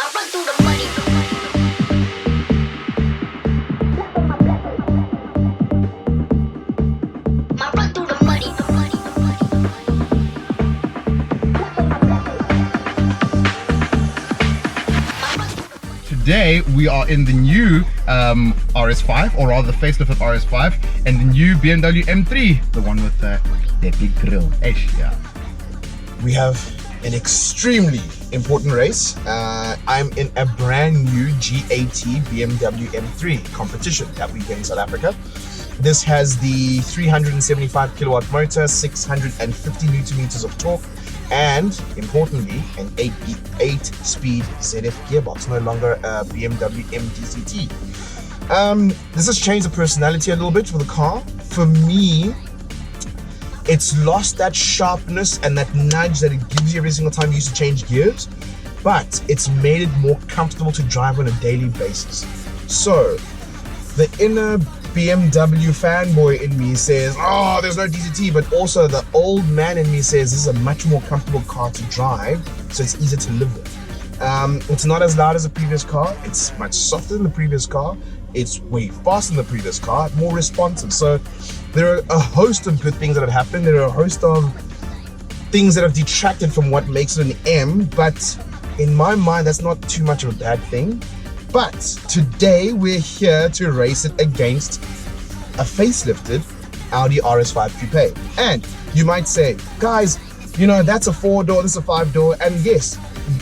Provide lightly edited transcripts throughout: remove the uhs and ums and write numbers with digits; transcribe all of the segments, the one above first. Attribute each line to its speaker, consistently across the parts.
Speaker 1: Today we are in the new Rs5, or rather the facelift of Rs5, and the new BMW M3, the one with the big grille. Yeah.
Speaker 2: We have an extremely important race. I'm in a brand new G80 BMW M3 competition that we get in South Africa. This has the 375 kilowatt motor, 650 newton meters of torque, and importantly, an 8-speed ZF gearbox, no longer a BMW MDCT. This has changed the personality a little bit for the car. For me, it's lost that sharpness and that nudge that it gives you every single time you used to change gears, but it's made it more comfortable to drive on a daily basis. So, the inner BMW fanboy in me says, oh, there's no DCT, but also the old man in me says this is a much more comfortable car to drive, so it's easier to live with. It's not as loud as the previous car, it's much softer than the previous car, it's way faster than the previous car, more responsive. So there are a host of good things that have happened, there are a host of things that have detracted from what makes it an M, but in my mind that's not too much of a bad thing. But today we're here to race it against a facelifted Audi RS5 Coupe. And you might say, guys, you know, that's a 4-door, this is a 5-door, and yes,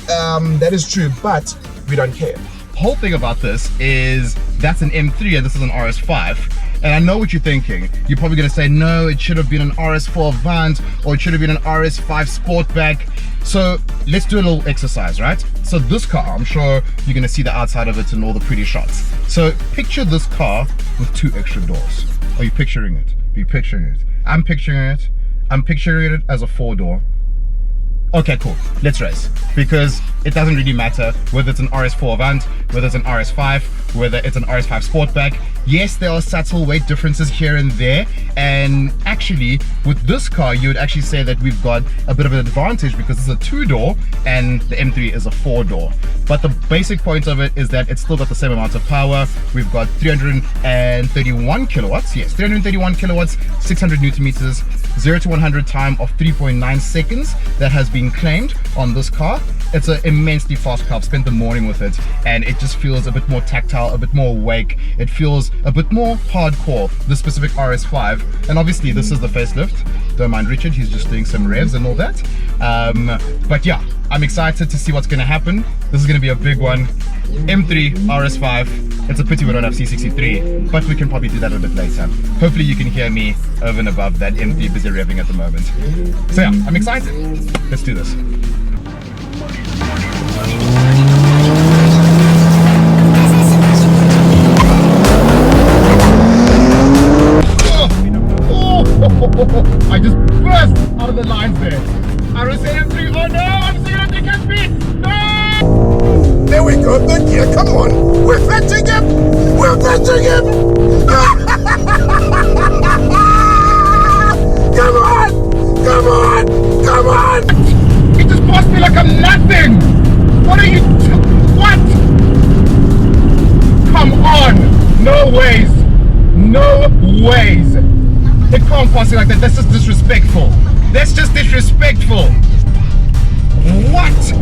Speaker 2: that is true, but we don't care.
Speaker 1: The whole thing about this is that's an M3 and this is an RS5. And I know what you're thinking. You're probably gonna say, no, it should have been an RS4 Avant, or it should have been an RS5 Sportback. So let's do a little exercise, right? So this car, I'm sure you're gonna see the outside of it and all the pretty shots. So picture this car with 2 extra doors. Are you picturing it? Are you picturing it? I'm picturing it. I'm picturing it as a 4-door. Okay, cool, let's race. Because it doesn't really matter whether it's an RS4 Avant, whether it's an RS5, whether it's an RS5 Sportback. Yes, there are subtle weight differences here and there, and actually with this car you would actually say that we've got a bit of an advantage because it's a 2-door and the M3 is a 4-door. But the basic point of it is that it's still got the same amount of power. We've got 331 kilowatts, yes, 331 kilowatts, 600 newton meters, 0 to 100 time of 3.9 seconds that has been claimed on this car. It's an immensely fast car. I've spent the morning with it and it just feels a bit more tactile, a bit more awake. It feels a bit more hardcore, the specific RS5. And obviously this is the facelift. Don't mind Richard, he's just doing some revs and all that. But yeah, I'm excited to see what's gonna happen. This is gonna be a big one. M3, RS5. It's a pity we don't have C63, but we can probably do that a bit later. Hopefully you can hear me over and above that M3 busy revving at the moment. So yeah, I'm excited. Let's do this. I just burst out of the lines there. I was saying M3, oh no, I'm saying M3 catch me! No!
Speaker 2: There we go, good gear, come on! We're fetching him! We're fetching him! Come on! Come on! Come on!
Speaker 1: He just passed me like I'm nothing! What are you what? Come on! No ways! No ways! It can't pass you like that. That's just disrespectful. That's just disrespectful. What?